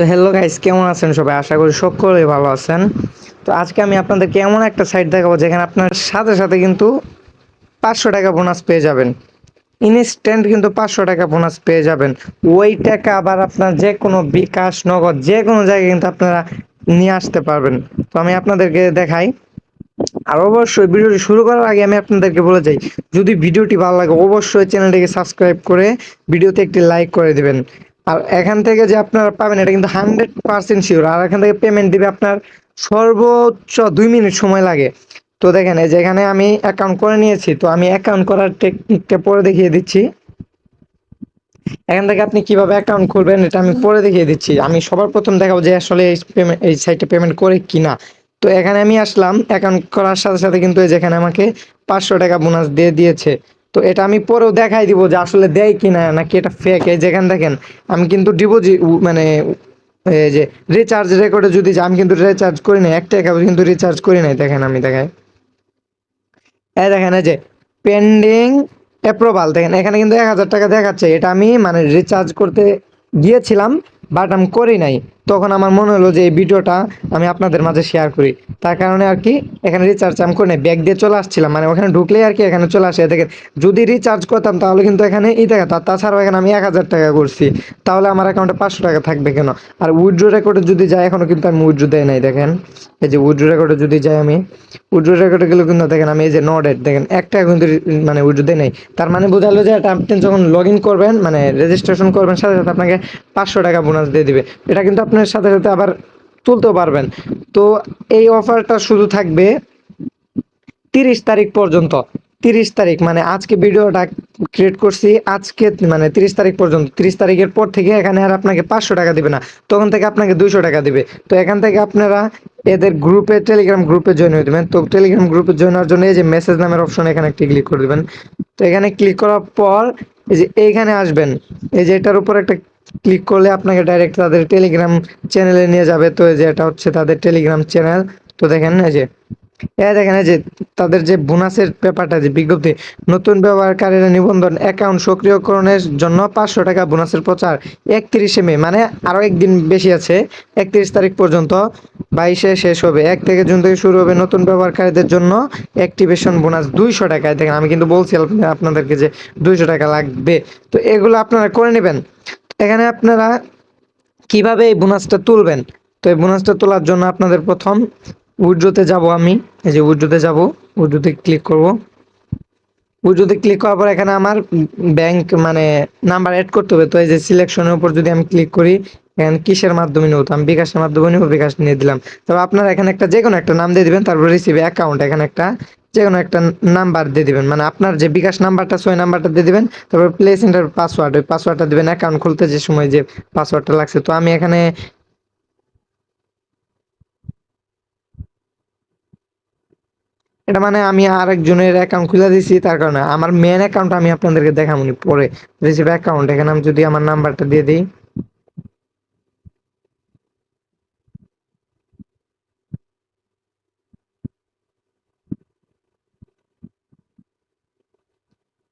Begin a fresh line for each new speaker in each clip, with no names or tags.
তো hello guys, কেমন আছেন সবাই? আশা করি সকলেই ভালো আছেন। তো আজকে আমি আপনাদেরকে এমন একটা সাইট দেখাবো যেখানে আপনার সাথে সাথে কিন্তু 500 টাকা বোনাস পেয়ে যাবেন। ইনস্ট্যান্ট কিন্তু 500 টাকা বোনাস পেয়ে যাবেন। ওই টাকা আবার আপনার যে কোনো বিকাশ, নগদ যে কোনো জায়গায় কিন্তু আপনারা নিয়ে আসতে পারবেন। তো আমি আপনাদেরকে দেখাই। আর অবশ্যই ভিডিওটি শুরু করার আগে আমি আপনাদেরকে বলে যাই, যদি ভিডিওটি ভালো লাগে অবশ্যই চ্যানেলটিকে সাবস্ক্রাইব করে ভিডিওতে একটি লাইক করে দিবেন। আর এখান থেকে যে আপনারা পাবেন এটা কিন্তু 100% শিওর। আর এখান থেকে পেমেন্ট দিবে আপনার সর্বোচ্চ 2 মিনিট সময় লাগে। তো দেখেন, এই যে এখানে আমি অ্যাকাউন্ট করে নিয়েছি, তো আমি অ্যাকাউন্ট করার টেকনিকটা পরে দেখিয়ে দিচ্ছি। এখান থেকে আপনি কিভাবে অ্যাকাউন্ট খুলবেন এটা আমি পরে দেখিয়ে দিচ্ছি। আমি সবার প্রথম দেখাবো যে আসলে এই সাইটে পেমেন্ট করে কিনা। তো এখানে আমি আসলাম, অ্যাকাউন্ট করার সাথে সাথে কিন্তু এই যেখানে আমাকে 500 টাকা বোনাস দিয়ে দিয়েছে। তো এটা আমি পরেও দেখাই দিব যে আসলে দেয় কিনা নাকি এটা ফেক। এই যেখানে দেখেন, আমি কিন্তু ডিপোজিট মানে এই যে রিচার্জ রেকর্ডে যদি যাই, আমি কিন্তু রিচার্জ করি নাই, 1 টাকা কিন্তু রিচার্জ করি নাই। দেখেন আমি দেখাই, এই দেখেন, এই যে পেন্ডিং অ্যাপ্রুভাল, দেখেন এখানে কিন্তু 1000 টাকা দেখাচ্ছে। এটা আমি মানে রিচার্জ করতে গিয়েছিলাম, বাট আমি করি নাই। তখন আমার মনে হলো যে এই ভিডিওটা আমি আপনাদের মাঝে শেয়ার করি, তার কারণে আর কি এখানে রিচার্জ আমি করি নাই, ব্যাগ দিয়ে চলে আসছিলাম, মানে ওখানে ঢুকলেই আর কি এখানে চলে আসে। দেখেন, যদি রিচার্জ করতাম তাহলে কিন্তু এখানে দেখাতো। তাছাড়াও এখানে আমি 1000 টাকা করছি, তাহলে আমার অ্যাকাউন্টে 500 টাকা থাকবে কেন? আর উইথড্র রেকর্ডে যদি যাই, এখনো কিন্তু আমি উইথড্র দেয় নাই। দেখেন, এই যে উইথড্র রেকর্ডে যদি যাই, আমি উইথড্র রেকর্ডে গেলে কিন্তু দেখেন আমি এই যে নডেড, দেখেন 1 টাকা কিন্তু মানে উইথড্র দেয় নাই। তার মানে বোঝালো যে এটা আপনি যখন লগ ইন করবেন, মানে রেজিস্ট্রেশন করবেন, সাথে সাথে আপনাকে 500 টাকা বোনাস দিয়ে দিবে। এটা কিন্তু আপনার সাথে সাথে আবার তুলতেও পারবেন। তো এই অফারটা শুধু থাকবে 30 তারিখ পর্যন্ত। 30 তারিখ মানে আজকে ভিডিওটা ক্রিয়েট করছি, আজকে মানে 30 তারিখ পর্যন্ত। 30 তারিখের পর থেকে এখানে আর আপনাকে 500 টাকা দিবে না, তখন থেকে আপনাকে 200 টাকা দিবে। তো এখান থেকে আপনারা এদের গ্রুপে, টেলিগ্রাম গ্রুপে জয়েন হয়ে দেবেন। তো টেলিগ্রাম গ্রুপে জয়েন হওয়ার জন্য এই যে মেসেজ নামের অপশন, এখানে একটি ক্লিক করে দেবেন। তো এখানে ক্লিক করার পর এই যে এইখানে আসবেন, এই যে এটার উপর একটা ক্লিক করলে আপনাকে ডাইরেক্ট তাদের টেলিগ্রাম চ্যানেলে নিয়ে যাবে। তো এই যে এটা হচ্ছে তাদের টেলিগ্রাম চ্যানেল। তো দেখেন, এই যে দেখেন, এই যে তাদের যে বোনাসের ব্যাপারটা, যে বিজ্ঞপ্তি, নতুন ব্যবহারকারীরা নিবন্ধন অ্যাকাউন্ট সক্রিয়করণের জন্য 500 টাকা বোনাসের প্রচার 31শে মে, মানে আরও একদিন বেশি আছে, 31 তারিখ পর্যন্ত। 22-এ শেষ হবে। 1 জুন থেকে শুরু হবে নতুন ব্যবহারকারীদের জন্য অ্যাক্টিভেশন বোনাস 200 টাকায়। দেখেন, আমি কিন্তু বলছি আপনাদেরকে যে 200 টাকা লাগবে। তো এগুলো আপনারা করে নেবেন। এখানে আপনারা কিভাবে এই বোনাসটা তুলবেন? তো এই বোনাসটা তোলার জন্য আপনাদের প্রথম উইথড্রোতে যাব আমি। এই যে উইথড্রোতে যাব, উইথড্রোতে ক্লিক করব। উইথড্রোতে ক্লিক করার পর এখানে আমার ব্যাংক মানে নাম্বার এড করতে হবে। তো এই যে সিলেকশনের উপর যদি আমি ক্লিক করি, এখানে কিসের মাধ্যমে নেব, তো আমি বিকাশের মাধ্যমে নেব, বিকাশ নিয়ে দিলাম। তবে আপনারা এখানে একটা যে কোনো একটা নাম দিয়ে দিবেন, তারপর রিসিভ অ্যাকাউন্ট, এখানে একটা যে কোনো একটা নাম্বার দিয়ে দিবেন, মানে আপনার যে বিকাশ নাম্বারটা ওই নাম্বারটা দিয়ে দিবেন। তারপর প্লেস এন্টার পাসওয়ার্ড, ওই পাসওয়ার্ডটা দিবেন অ্যাকাউন্ট খুলতে যে সময় যে পাসওয়ার্ডটা লাগছে। তো আমি এখানে এটা মানে আমি আরেকজনের অ্যাকাউন্ট খুলে দিয়েছি, তার কারণে আমার মেন অ্যাকাউন্ট আমি আপনাদেরকে দেখাবো পরে। রিসিভ অ্যাকাউন্ট, এখানে আমি যদি আমার নাম্বারটা দিয়ে দিই,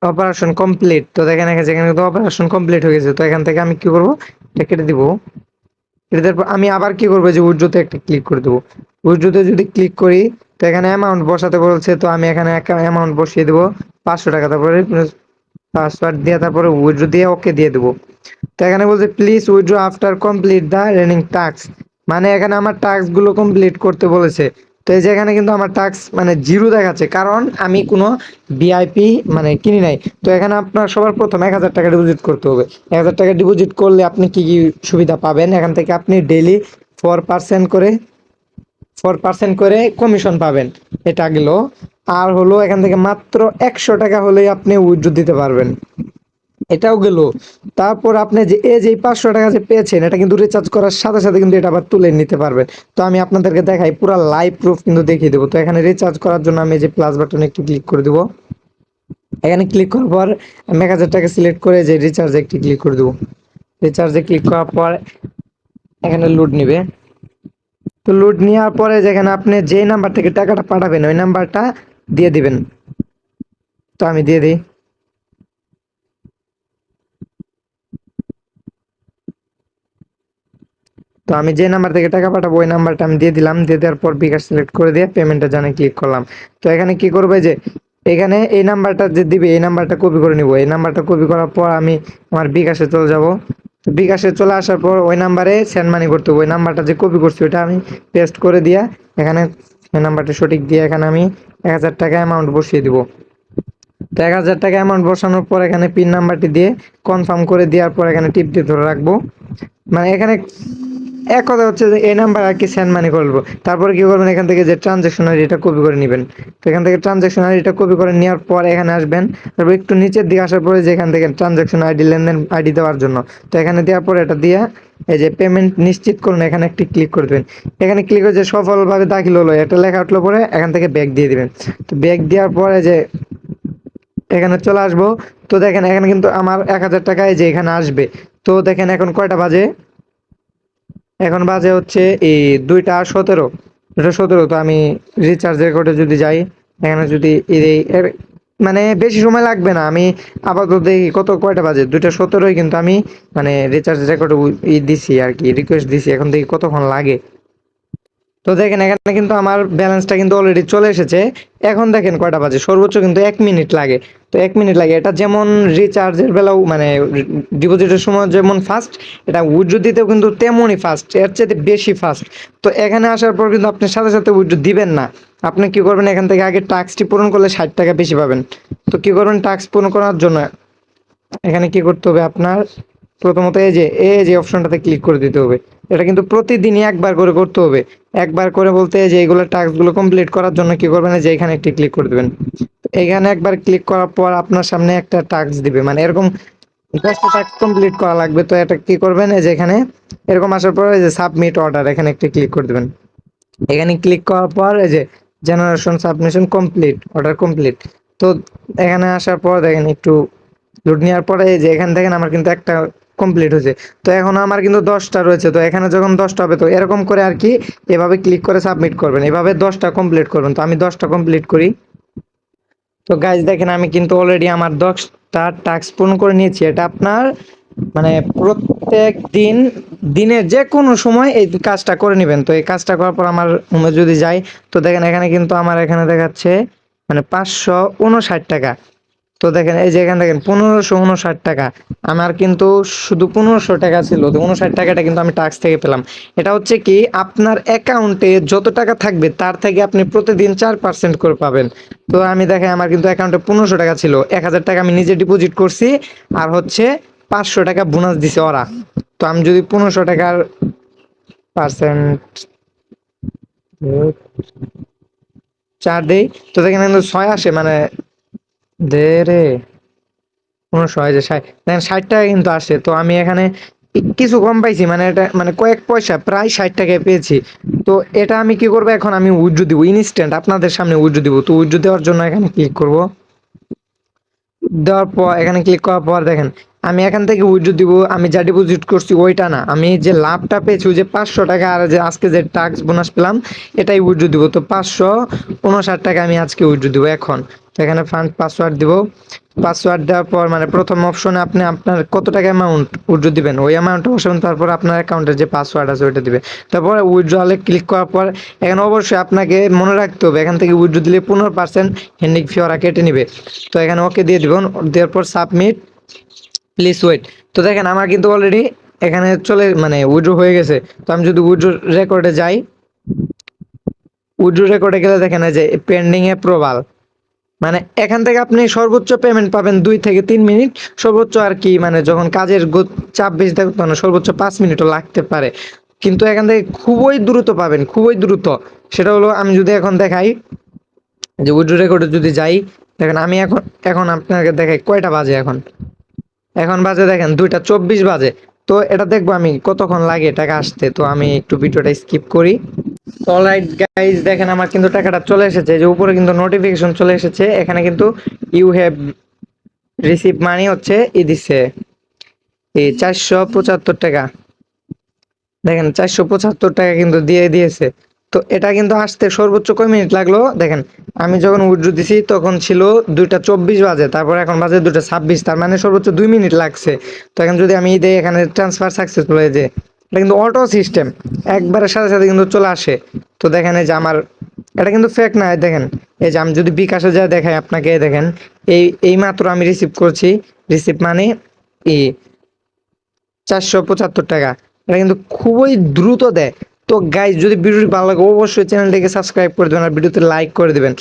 অপারেশন কমপ্লিট। তো দেখেন যেখানে কিন্তু অপারেশন কমপ্লিট হয়ে গেছে। তো এখান থেকে আমি কি করবো, এটা কেটে দিব। কেটে দেওয়ার পর আমি আবার কি করবো, যে উইথড্রোতে একটা ক্লিক করে দেবো। উইথড্রোতে যদি ক্লিক করি, তো এখানে অ্যামাউন্ট বসাতে বলছে, তো আমি এখানে একটা অ্যামাউন্ট বসিয়ে দেবো, 500 টাকা। তারপরে পাসওয়ার্ড দিয়ে তারপরে উইথড্রো দিয়ে ওকে দিয়ে দেবো। তো এখানে বলছে please withdraw after complete the raining task, মানে এখানে আমার টাস্ক গুলো কমপ্লিট করতে বলেছে। তো এই যে এখানে কিন্তু আমার টাস্ক মানে জিরো দেখাচ্ছে, কারণ আমি কোনো ভিআইপি মানে কিনি নাই। তো এখানে আপনার সবার প্রথম 1000 টাকা ডিপোজিট করতে হবে। 1000 টাকা ডিপোজিট করলে আপনি কি কি সুবিধা পাবেন, এখান থেকে আপনি ডেইলি 4% করে 4% করে কমিশন পাবেন, এটা গেল। আর হলো এখান থেকে মাত্র 100 টাকা হলেই আপনি উইথড্র দিতে পারবেন, এটাও গেল। তারপর আপনি যে এই যে 500 টাকা যে পেয়েছেন, এটা কিন্তু রিচার্জ করার সাথে সাথে কিন্তু এটা আবার তুলে নিতে পারবেন। তো আমি আপনাদেরকে দেখাই, পুরো লাইভ প্রুফ কিন্তু দেখিয়ে দেবো। তো এখানে রিচার্জ করার জন্য আমি যে প্লাস বাটনে একটু ক্লিক করে দেবো। এখানে ক্লিক করার পর আমি 1000 টাকা সিলেক্ট করে যে রিচার্জে একটি ক্লিক করে দেবো। রিচার্জে ক্লিক করার পর এখানে লোড নিবে। তো লোড নেওয়ার পরে যেখানে আপনি যে নাম্বার থেকে টাকাটা পাঠাবেন ওই নাম্বারটা দিয়ে দিবেন। তো আমি দিয়ে দিই। তো আমি যে নাম্বার থেকে টাকা পাঠাবো ওই নাম্বারটা আমি দিয়ে দিলাম, দিয়ে দেওয়ার পর বিকাশ সিলেক্ট করে দিয়ে পেমেন্টে জানে ক্লিক করলাম। তো এখানে কি করবে যে এখানে এই নাম্বারটা যে দিবে এই নাম্বারটা কপি করে নিব। এই নাম্বারটা কপি করার পর আমি আমার বিকাশে চলে যাব। তো বিকাশে চলে আসার পর ওই নাম্বারে সেন্ড মানি করতে হবে। ওই নাম্বারটা যে কপি করছি ওইটা আমি পেস্ট করে দিয়া এখানে ওই নাম্বারটা সঠিক দিয়ে এখানে আমি 1000 টাকা অ্যামাউন্ট বসিয়ে দিব। তো 1000 টাকা অ্যামাউন্ট বসানোর পর এখানে পিন নাম্বারটি দিয়ে কনফার্ম করে দেওয়ার পর এখানে টিপ দিয়ে ধরে রাখবো। মানে এখানে এক কথা হচ্ছে যে এই নাম্বার আর কি সেন্ড মানি করবো। তারপরে কি করবেন, এখান থেকে যে ট্রানজ্যাকশন আইডিটা কপি করে নেবেন। তো এখান থেকে ট্রানজ্যাকশন আইডিটা কপি করে নেওয়ার পর এখানে আসবেন। তারপর একটু নিচের দিকে আসার পরে যে এখান থেকে ট্রানজ্যাকশন আইডি লেনদেন আইডি দেওয়ার জন্য, তো এখানে দেওয়ার পরে এটা দিয়ে এই যে পেমেন্ট নিশ্চিত করুন এখানে একটি ক্লিক করে দেবেন। এখানে ক্লিক করে যে সফলভাবে দাখিল হলো এটা লেখা উঠলো পরে এখান থেকে ব্যাক দিয়ে দিবেন। তো ব্যাক দেওয়ার পরে যে এখানে চলে আসবো। তো দেখেন এখানে কিন্তু আমার 1000 টাকায় যে এখানে আসবে। তো দেখেন এখন কয়টা বাজে, এখন বাজে হচ্ছে এই 2টা 17। 2টা 17। তো আমি রিচার্জ রেকর্ডে যদি যাই এখানে যদি মানে বেশি সময় লাগবে না, আমি আপাতত দেখি কয়টা বাজে 2টা 17ই কিন্তু আমি মানে রিচার্জ রেকর্ডে দিছি আর কি, রিকোয়েস্ট দিছি। এখন দেখি কতক্ষণ লাগে। তো দেখেন এখানে কিন্তু আমার ব্যালেন্সটা কিন্তু অলরেডি চলে এসেছে। এখন দেখেন কয়টা বাজে, সর্বোচ্চ কিন্তু 1 মিনিট লাগে। তো 1 মিনিট লাগে, এটা যেমন রিচার্জের বেলাও মানে ডিপোজিটের সময় যেমন ফাস্ট, এটা উইথড্র দিতেও কিন্তু তেমনই ফাস্ট, এর চেয়ে বেশি ফাস্ট। তো এখানে আসার পর কিন্তু আপনি সাথে সাথে উইথড্র দিবেন না। আপনি কি করবেন, এখান থেকে আগে টাস্কটি পূরণ করলে 60 টাকা বেশি পাবেন। তো কি করবেন, টাস্ক পূরণ করার জন্য এখানে কি করতে হবে আপনার, প্রথমত এই যে অপশনটাতে ক্লিক করে দিতে হবে। এটা কিন্তু প্রতিদিনই একবার করে করতে হবে। একবার করে বলতে যে এইগুলো টাস্কগুলো কমপ্লিট করার জন্য কি করবেন, যে এখানে একটি ক্লিক করে দেবেন। এখানে একবার ক্লিক করার পর আপনার সামনে একটা টাস্ক দিবে, মানে এরকম 10টা টাস্ক কমপ্লিট করা লাগবে। তো এটা কি করবেন, এই যে এখানে এরকম আসার পর এই যে সাবমিট অর্ডার এখানে একটি ক্লিক করে দেবেন। এখানে ক্লিক করার পর এই যে generation submission complete, order complete. তো এখানে আসার পর দেখেন একটু লোড নেওয়ার পরে এই যে এখানে দেখেন আমার কিন্তু একটা কমপ্লিট হয়েছে। তো এখন আমার কিন্তু 10টা রয়েছে। তো এখানে যখন 10টা হবে তো এরকম করে আর কি এভাবে ক্লিক করে সাবমিট করবেন, এভাবে 10টা কমপ্লিট করবেন। তো আমি 10টা কমপ্লিট করি। তো গাইজ দেখেন আমি কিন্তু অলরেডি আমার 10টা টাস্ক পূর্ণ করে নিয়েছি। এটা আপনার মানে প্রত্যেক দিনের যে কোনো সময় এই কাজটা করে নেবেন। তো এই কাজটা করার পর আমার হোমে যদি যাই তো দেখেন এখানে কিন্তু আমার এখানে দেখাচ্ছে মানে 559 টাকা। তো দেখেন এই যে এখানে দেখেন 1559 টাকা। আমার কিন্তু শুধু 1500 টাকা ছিল, তো 59 টাকাটা কিন্তু আমি টাক্স থেকে পেলাম। এটা হচ্ছে কি আপনার অ্যাকাউন্টে যত টাকা থাকবে তার থেকে আপনি প্রতিদিন 4% করে পাবেন। তো আমি দেখেন আমার কিন্তু অ্যাকাউন্টে 1500 টাকা ছিল, 1000 টাকা আমি নিজে ডিপোজিট করছি, আর হচ্ছে 500 টাকা বোনাস দিছে ওরা। তো আমি যদি 1500 টাকার পার্সেন্ট 4 দেই তো দেখেন কিন্তু 6 আসে, মানে দে রে 1500 হয় যে 60, দেখেন 60 টাকা কিন্তু আসে। তো আমি এখানে কিছু কম পাইছি, মানে এটা মানে কয়েক পয়সা প্রায় 60 টাকায় পেয়েছি। তো এটা আমি কি করবো, এখন আমি উইথড্র দিব ইনস্ট্যান্ট, আপনাদের সামনে উইথড্র দিব। তো উইথড্র দেওয়ার জন্য এখানে ক্লিক করব। দেওয়ার পর এখানে ক্লিক করার পর দেখেন আমি এখান থেকে উইথড্র দিব। আমি যা ডিপোজিট করছি ওইটা না, আমি যে লাভটা পেয়েছি ওই যে 500 টাকা আর যে আজকে যে টাক্স বোনাস পেলাম এটাই উইথড্র দিব। তো 559 টাকা আমি আজকে উইথড্র দিব। এখন তো এখানে ফান্ড পাসওয়ার্ড দিব। পাসওয়ার্ড দেওয়ার পর মানে প্রথম অপশনে আপনি আপনার কত টাকা অ্যামাউন্ট উইথড্র দিবেন ওই অ্যামাউন্টটা বসাবেন, তারপর আপনার অ্যাকাউন্টের যে পাসওয়ার্ড আছে ওইটা দিবে। তারপরে উইথড্রলে ক্লিক করার পর এখানে অবশ্যই আপনাকে মনে রাখতে হবে এখান থেকে উইথড্র দিলে 15% হ্যান্ডিং ফি ওরা কেটে নিবে। তো এখানে ওকে দিয়ে দিবেন, দেওয়ার পর সাবমিট প্লিজ ওয়েট। তো দেখেন আমার কিন্তু অলরেডি এখানে চলে মানে উইথড্র হয়ে গেছে। তো আমি যদি উইথড্র রেকর্ডে যাই, উইথড্র রেকর্ডে গেলে দেখেন যে পেন্ডিং অ্যাপ্রুভাল, মানে এখান থেকে আপনি সর্বোচ্চ পেমেন্ট পাবেন 2 থেকে 3 মিনিট সর্বোচ্চ আর কি, মানে যখন কাজের চাপ বেশি থাকবে তখন সর্বোচ্চ 5 মিনিটও লাগতে পারে। কিন্তু এখান থেকে খুবই দ্রুত পাবেন, খুবই দ্রুত। সেটা হলো আমি যদি এখন দেখাই যে উইথড্র রেকর্ডে যদি যাই, দেখেন আমি এখন এখন আপনাকে দেখাই কয়টা বাজে। এখন বাজে দেখেন 2টা 24 বাজে। তো এটা দেখবো আমি কতক্ষণ লাগে টাকা আসতে। তো আমি একটু ভিডিওটা স্কিপ করি। তো অলরাইট গাইজ দেখেন আমার কিন্তু টাকাটা চলে এসেছে, যে উপরে কিন্তু নোটিফিকেশন চলে এসেছে, এখানে কিন্তু ইউ হ্যাভ রিসিভ মানি হচ্ছে দিচ্ছে এই 475 টাকা। দেখেন 475 টাকা কিন্তু দিয়ে দিয়েছে। তো এটা কিন্তু আসতে সর্বোচ্চ কয় মিনিট লাগলো দেখেন, আমি যখন উইথড্র দিছি তখন ছিল 2টা 24 বাজে, তারপর এখন বাজে 2টা 26, তার মানে সর্বোচ্চ 2 মিনিট লাগছে। তো এখন যদি আমি দেই এখানে ট্রান্সফার সাকসেসফুল হয়ে যায় এটা কিন্তু অটো সিস্টেম, একবারের সাথে সাথে কিন্তু চলে আসে। তো দেখেন এই যে আমার, এটা কিন্তু ফেক না, দেখেন এই যে আমি যদি বিকাশে যা দেখাই আপনাকে, দেখেন এই মাত্র আমি রিসিভ করছি, রিসিভ মানে 475 টাকা। এটা কিন্তু খুবই দ্রুত দেয়। তো গাইজ, যদি ভিডিওটি ভালো লাগে অবশ্যই চ্যানেলটিকে সাবস্ক্রাইব করে দেবেন আর ভিডিওতে লাইক করে দেবেন।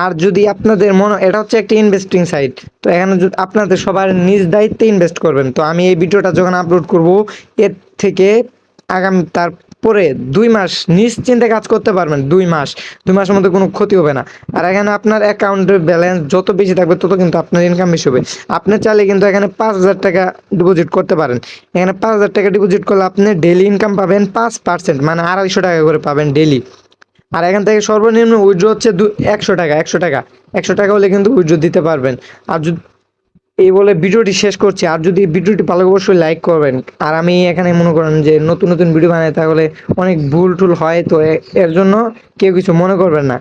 আর যদি আপনাদের মনে, এটা হচ্ছে একটা ইনভেস্টিং সাইট, তো এখানে যদি আপনাদের সবার নিজ দায়িত্বে ইনভেস্ট করবেন। তো আমি এই ভিডিওটা যখন আপলোড করব, এর থেকে আগামী তারপরে 2 মাস নিশ্চিন্তে কাজ করতে পারবেন। 2 মাস, 2 মাসের মধ্যে কোনো ক্ষতি হবে না। আর এখানে আপনার অ্যাকাউন্টের ব্যালেন্স যত বেশি থাকবে তত কিন্তু আপনার ইনকাম বেশি হবে। আপনি চাইলে কিন্তু এখানে 5,000 টাকা ডিপোজিট করতে পারেন। এখানে 5,000 টাকা ডিপোজিট করলে আপনি ডেলি ইনকাম পাবেন 5%, মানে 250 টাকা করে পাবেন ডেলি। আর এখান থেকে সর্বনিম্ন উইথড্র হচ্ছে 100 টাকা, 100 টাকা, 100 টাকা হলে কিন্তু উইথড্র দিতে পারবেন। আর যদি, এই বলে ভিডিওটি শেষ করছি। আর যদি ভিডিওটি ভালো লাগে অবশ্যই লাইক করবেন। আর আমি এখানে মনে করেন যে নতুন নতুন ভিডিও বানাই, তাহলে অনেক ভুল টুল হয়, তো এর জন্য কেউ কিছু মনে করবেন না।